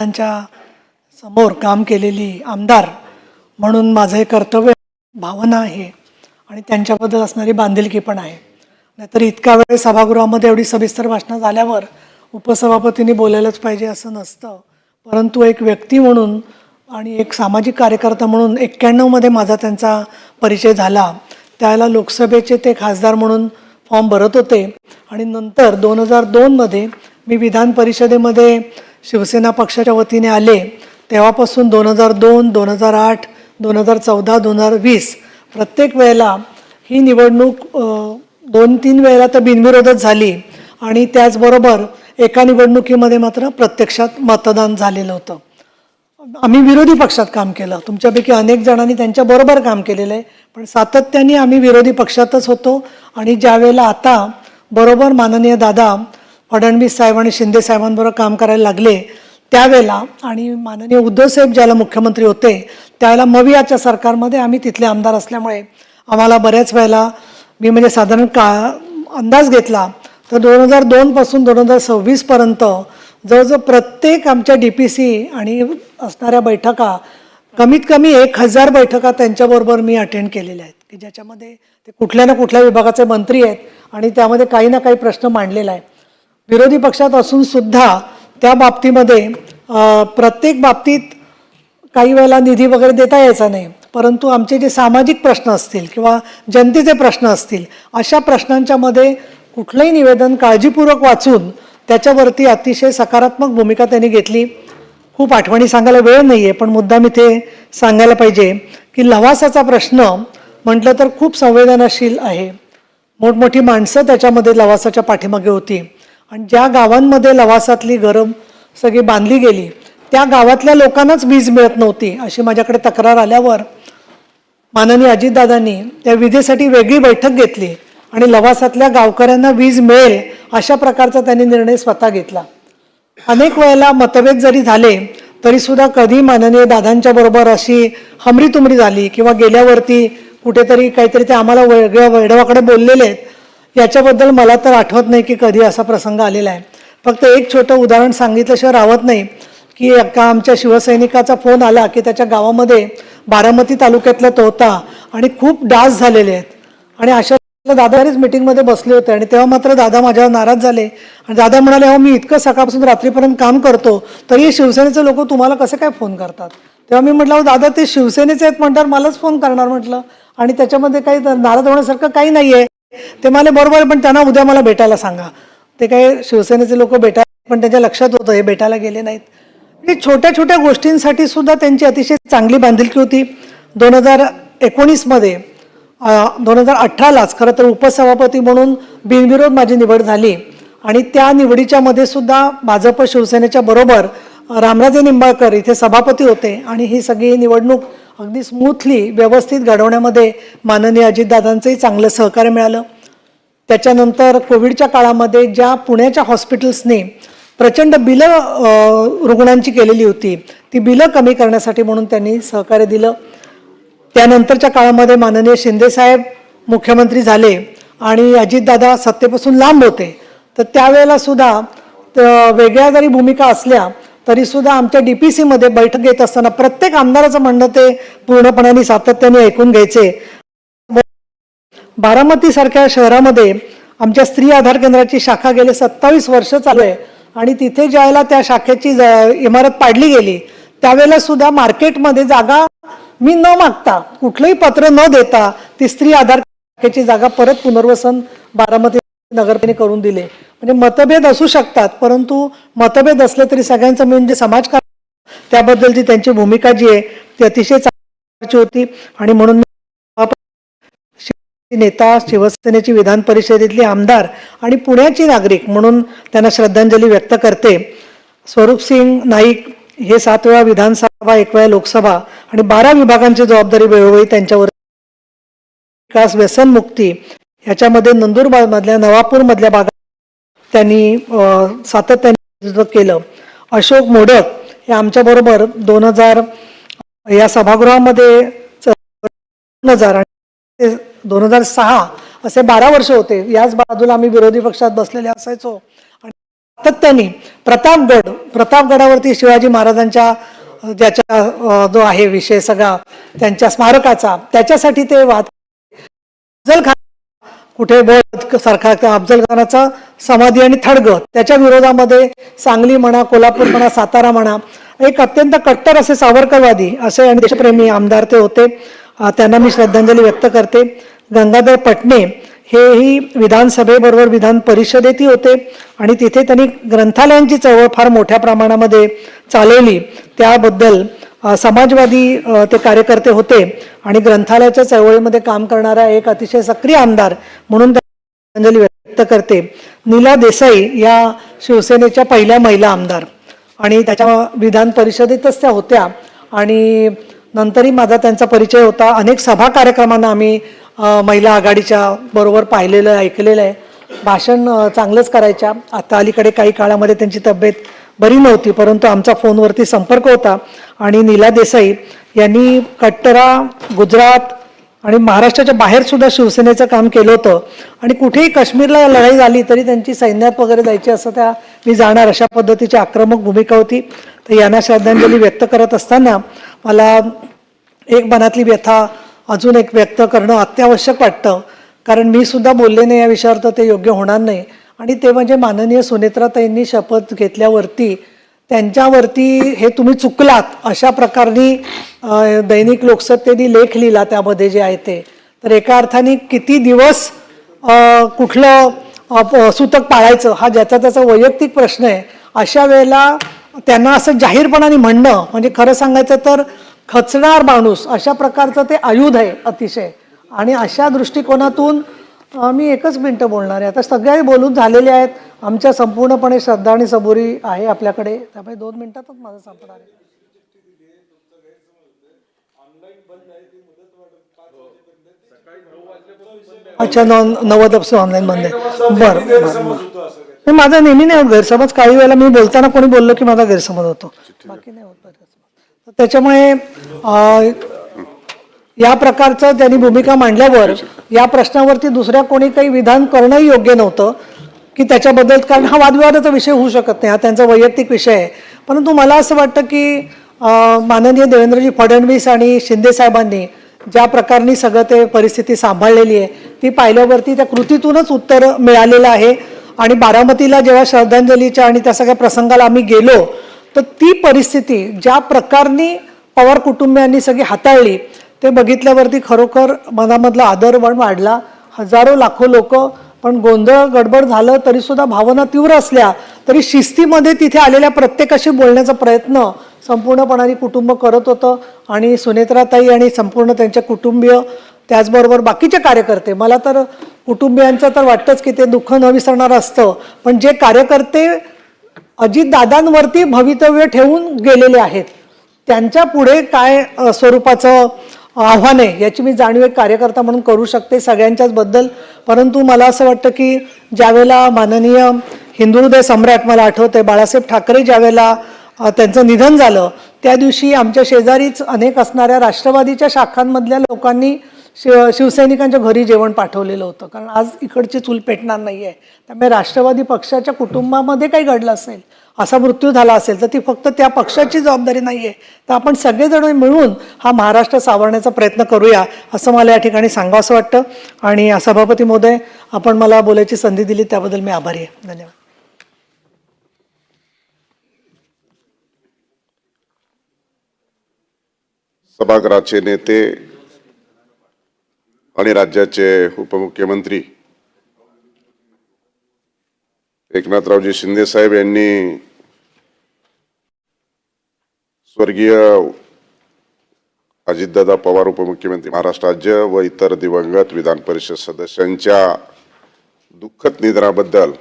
त्यांच्या समोर काम केलेली आमदार म्हणून माझं हे कर्तव्य भावना आहे आणि त्यांच्याबद्दल असणारी बांधिलकी पण आहे. नाहीतर इतका वेळ सभागृहामध्ये एवढी सविस्तर भाषणं झाल्यावर उपसभापतींनी बोलायलाच पाहिजे असं नसतं. परंतु एक व्यक्ती म्हणून आणि एक सामाजिक कार्यकर्ता म्हणून 91 मध्ये माझा त्यांचा परिचय झाला. त्याला लोकसभेचे ते खासदार म्हणून फॉर्म भरत होते आणि नंतर 2002 मध्ये मी विधान परिषदेमध्ये शिवसेना पक्षाच्या वतीने आले. तेव्हापासून 2002, 2008, 2014, 2020 प्रत्येक वेळेला ही निवडणूक 2-3 वेळेला तर बिनविरोधच झाली आणि त्याचबरोबर एका निवडणुकीमध्ये मात्र प्रत्यक्षात मतदान झालेलं होतं. आम्ही विरोधी पक्षात काम केलं. तुमच्यापैकी अनेक जणांनी त्यांच्याबरोबर काम केलेलं आहे, पण सातत्याने आम्ही विरोधी पक्षातच होतो. आणि ज्यावेळेला आता बरोबर माननीय दादा फडणवीस साहेब आणि शिंदे साहेबांबरोबर काम करायला लागले त्यावेळेला आणि माननीय उद्धव साहेब ज्याला मुख्यमंत्री होते त्यावेळेला मवियाच्या सरकारमध्ये आम्ही तिथले आमदार असल्यामुळे आम्हाला बऱ्याच वेळेला मी म्हणजे साधारण अंदाज घेतला तर 2002 पासून 2026 पर्यंत जवळजवळ प्रत्येक आमच्या DPC आणि असणाऱ्या बैठका कमीत कमी 1000 बैठका त्यांच्याबरोबर मी अटेंड केलेल्या आहेत की ज्याच्यामध्ये ते कुठल्या ना कुठल्या विभागाचे मंत्री आहेत आणि त्यामध्ये काही ना काही प्रश्न मांडलेला आहे. विरोधी पक्षात असून सुद्धा त्या बाबतीमध्ये प्रत्येक बाबतीत काही वेळेला निधी वगैरे देता यायचा नाही, परंतु आमचे जे सामाजिक प्रश्न असतील किंवा जनतेचे प्रश्न असतील अशा प्रश्नांच्या मध्ये कुठलंही निवेदन काळजीपूर्वक वाचून त्याच्यावरती अतिशय सकारात्मक भूमिका त्यांनी घेतली. खूप आठवणी सांगायला वेळ नाही आहे, पण मुद्दाम इथे सांगायला पाहिजे की लवासाचा प्रश्न म्हटलं तर खूप संवेदनशील आहे. मोठमोठी माणसं त्याच्यामध्ये लवासाच्या पाठीमागे होती आणि ज्या गावांमध्ये लवासातली घरं सगळी बांधली गेली त्या गावातल्या लोकांनाच वीज मिळत नव्हती अशी माझ्याकडे तक्रार आल्यावर माननीय अजितदादांनी त्या विजेसाठी वेगळी बैठक घेतली आणि लवासातल्या गावकऱ्यांना वीज मिळेल अशा प्रकारचा त्यांनी निर्णय स्वतः घेतला. अनेक वेळेला मतभेद जरी झाले तरी सुद्धा कधी माननीय दादांच्या बरोबर अशी हमरीतुमरी झाली किंवा गेल्यावरती कुठेतरी काहीतरी ते आम्हाला वेगळ्या वेडवाकडे बोललेले आहेत याच्याबद्दल मला तर आठवत नाही की कधी असा प्रसंग आलेला आहे. फक्त एक छोटं उदाहरण सांगितल्याशिवाय राहत नाही की एका आमच्या शिवसैनिकाचा फोन आला की त्याच्या गावामध्ये बारामती तालुक्यातला तो होता आणि खूप डास झालेले आहेत आणि अशा दादारीच मीटिंगमध्ये बसले होते आणि तेव्हा मात्र दादा माझ्यावर नाराज झाले आणि दादा म्हणाले, अहो मी इतकं सकाळपासून रात्रीपर्यंत काम करतो तरी शिवसेनेचे लोक तुम्हाला कसं काय फोन करतात. तेव्हा मी म्हटलं, दादा ते शिवसेनेचे आहेत म्हणतात मलाच फोन करणार म्हटलं आणि त्याच्यामध्ये काही नाराज होण्यासारखं काही नाही आहे. ते मला बरोबर पण त्यांना उद्या मला भेटायला सांगा. ते काही शिवसेनेचे लोक भेटायला पण त्यांच्या लक्षात होतं हे भेटायला गेले नाहीत. हे छोट्या छोट्या गोष्टींसाठी सुद्धा त्यांची अतिशय चांगली बांधिलकी होती. 2019 मध्ये 2018लाच खरं तर उपसभापती म्हणून बिनविरोध माझी निवड झाली आणि त्या निवडीच्या मध्ये सुद्धा भाजप शिवसेनेच्या बरोबर रामराजे निंबाळकर इथे सभापती होते आणि ही सगळी निवडणूक अगदी स्मूथली व्यवस्थित घडवण्यामध्ये माननीय अजितदादांचंही चांगलं सहकार्य मिळालं. त्याच्यानंतर कोविडच्या काळामध्ये ज्या पुण्याच्या हॉस्पिटल्सने प्रचंड बिलं रुग्णांची केलेली होती ती बिलं कमी करण्यासाठी म्हणून त्यांनी सहकार्य दिलं. त्यानंतरच्या काळामध्ये माननीय शिंदे साहेब मुख्यमंत्री झाले आणि अजितदादा सत्तेपासून लांब होते तर त्यावेळेला सुद्धा वेगळ्या जरी भूमिका असल्या तरी सुद्धा आमच्या DPC मध्ये बैठक घेत असताना प्रत्येक आमदाराचं म्हणणं ते पूर्णपणे सातत्याने ऐकून घ्यायचे. बारामती सारख्या शहरामध्ये आमच्या स्त्री आधार केंद्राची शाखा गेले 27 वर्ष चालू आहे आणि तिथे ज्यावेळेला त्या शाखेची इमारत पाडली गेली त्यावेळेला सुद्धा मार्केटमध्ये जागा मी न मागता कुठलंही पत्र न देता ती स्त्री आधार शाखेची जागा परत पुनर्वसन बारामती नगरपालिकेने करून दिले. म्हणजे मतभेद असू शकतात परंतु मतभेद असले तरी सगळ्यांचं मिळून जे समाजकार्य त्याबद्दलची त्यांची भूमिका जी आहे ती अतिशय चांगली होती आणि म्हणून नेता शिवसेनेची विधान परिषदेतली आमदार आणि पुण्याची नागरिक म्हणून त्यांना श्रद्धांजली व्यक्त करते. स्वरूपसिंग नाईक हे 7 वेळा विधानसभा 1 वेळा लोकसभा आणि 12 विभागांची जबाबदारी वेळोवेळी त्यांच्यावर. विकास व्यसनमुक्ती ह्याच्यामध्ये नंदुरबार मधल्या नवापूर मधल्या भागात त्यांनी सातत्याने नेतृत्व केलं. अशोक मोडक हे आमच्या बरोबर 2000 या सभागृहामध्ये 2000 आणि 2006 असे 12 वर्ष होते. याच बाजूला आम्ही विरोधी पक्षात बसलेले असायचो आणि सातत्याने प्रतापगडावरती शिवाजी महाराजांच्या ज्याच्या जो आहे विषय सगळा त्यांच्या स्मारकाचा, त्याच्यासाठी ते वाद अफजल खान कुठे बोध सारखा त्या अफजल खानाचा समाधी आणि थडग त्याच्या विरोधामध्ये सांगली म्हणा, कोल्हापूर म्हणा, सातारा म्हणा, एक अत्यंत कट्टर असे सावरकरवादी असे आणि देशप्रेमी आमदार ते होते. त्यांना मी श्रद्धांजली व्यक्त करते. गंगाधर पटणे हेही विधानसभेबरोबर विधान परिषदेतही होते आणि तिथे त्यांनी ग्रंथालयांची चळवळ फार मोठ्या प्रमाणामध्ये चालवली. त्याबद्दल समाजवादी ते कार्यकर्ते होते आणि ग्रंथालयाच्या चळवळीमध्ये काम करणारा एक अतिशय सक्रिय आमदार म्हणून श्रद्धांजली व्यक्त करते. नीला देसाई या शिवसेनेच्या पहिल्या महिला आमदार आणि त्याच्या विधान परिषदेतच त्या होत्या आणि नंतरही माझा त्यांचा परिचय होता. अनेक सभा कार्यक्रमांना आम्ही महिला आघाडीच्या बरोबर पाहिलेलं आहे, ऐकलेलं आहे. भाषण चांगलंच करायच्या. आता अलीकडे काही काळामध्ये त्यांची तब्येत बरी नव्हती, परंतु आमचा फोनवरती संपर्क होता आणि नीला देसाई यांनी कट्टरा, गुजरात आणि महाराष्ट्राच्या बाहेर सुद्धा शिवसेनेचं काम केलं होतं आणि कुठेही काश्मीरला लढाई झाली तरी त्यांची सैन्यात वगैरे जायची असं त्या मी जाणार अशा पद्धतीची आक्रमक भूमिका होती. तर यांना श्रद्धांजली व्यक्त करत असताना मला एक मनातली व्यथा अजून एक व्यक्त करणं अत्यावश्यक वाटतं, कारण मी सुद्धा बोलले नाही या विषयावर तर ते योग्य होणार नाही. आणि ते म्हणजे माननीय सुनेत्राताईंनी शपथ घेतल्यावरती त्यांच्यावरती हे तुम्ही चुकलात अशा प्रकारनी दैनिक लोकसत्तेने लेख लिहिला त्यामध्ये जे आहे ते. तर एका अर्थाने किती दिवस कुठलं सूतक पाळायचं हा ज्याचा त्याचा वैयक्तिक प्रश्न आहे. अशा वेळेला त्यांना असं जाहीरपणाने म्हणणं म्हणजे खरं सांगायचं तर खचणार माणूस अशा प्रकारचं ते आयुध आहे अतिशय. आणि अशा दृष्टिकोनातून मी एकच मिनटं बोलणार आहे. आता सगळे बोलून झालेले आहेत. आमच्या संपूर्णपणे श्रद्धा आणि सबुरी आहे आपल्याकडे, त्यामुळे 2 मिनिटातच माझं संपणार आहे. अच्छा 9 ऑनलाईन बंद आहे. बरं माझा नेहमी नाही होत गैरसमज. काही वेळेला मी बोलताना कोणी बोललो की माझा गैरसमज होतो, बाकी नाही होत गैरसमज. त्याच्यामुळे या प्रकारचं त्यांनी भूमिका मांडल्यावर या प्रश्नावरती दुसऱ्या कोणी काही विधान करणंही योग्य नव्हतं की त्याच्याबद्दल, कारण हा वादविवादाचा विषय होऊ शकत नाही, हा त्यांचा वैयक्तिक विषय आहे. परंतु मला असं वाटतं की माननीय देवेंद्रजी फडणवीस आणि शिंदे साहेबांनी ज्या प्रकारनी सगळं ते परिस्थिती सांभाळलेली आहे ती पाहिल्यावरती त्या कृतीतूनच उत्तर मिळालेलं आहे. आणि बारामतीला जेव्हा श्रद्धांजलीच्या आणि त्या सगळ्या प्रसंगाला आम्ही गेलो तर ती परिस्थिती ज्या प्रकारनी पवार कुटुंबियांनी सगळी हाताळली ते बघितल्यावरती खरोखर मनामधला आदर वाढला. हजारो लाखो लोक, पण गोंधळ गडबड झालं तरी सुद्धा भावना तीव्र असल्या तरी शिस्तीमध्ये तिथे आलेल्या प्रत्येकाशी बोलण्याचा प्रयत्न संपूर्णपणाने कुटुंब करत होतं. आणि सुनेत्राताई आणि संपूर्ण त्यांच्या कुटुंबीय त्याचबरोबर बाकीचे कार्यकर्ते, मला तर कुटुंबियांचं तर वाटतंच की ते दुःख न विसरणारं असतं, पण जे कार्यकर्ते अजितदादांवरती भवितव्य ठेवून गेलेले आहेत त्यांच्या पुढे काय स्वरूपाचं आव्हान आहे याची मी जाणीव एक कार्यकर्ता म्हणून करू शकते सगळ्यांच्याच बद्दल. परंतु मला असं वाटतं की ज्यावेळेला माननीय हिंदू हृदय सम्राट, मला आठवतंय बाळासाहेब ठाकरे ज्यावेळेला त्यांचं निधन झालं त्या दिवशी आमच्या शेजारीच अनेक असणाऱ्या राष्ट्रवादीच्या शाखांमधल्या लोकांनी शिवसैनिकांच्या घरी जेवण पाठवलेलं होतं, कारण आज इकडची चूल पेटणार नाही आहे. त्यामुळे राष्ट्रवादी पक्षाच्या कुटुंबामध्ये काही घडलं असेल, असा मृत्यू झाला असेल तर ती फक्त त्या पक्षाची जबाबदारी नाही आहे. तर आपण सगळेजण मिळून हा महाराष्ट्र सावरण्याचा प्रयत्न करूया असं मला या ठिकाणी सांगावंसं वाटतं. आणि सभापती महोदय, आपण मला बोलायची संधी दिली त्याबद्दल मी आभारी आहे. धन्यवाद. सभागृहाचे नेते आणि राज्याचे उपमुख्यमंत्री एकनाथरावजी शिंदे साहेब यांनी स्वर्गीय अजितदादा पवार उपमुख्यमंत्री महाराष्ट्र राज्य व इतर दिवंगत विधान परिषद सदस्यांच्या दुःखद निधनाबद्दल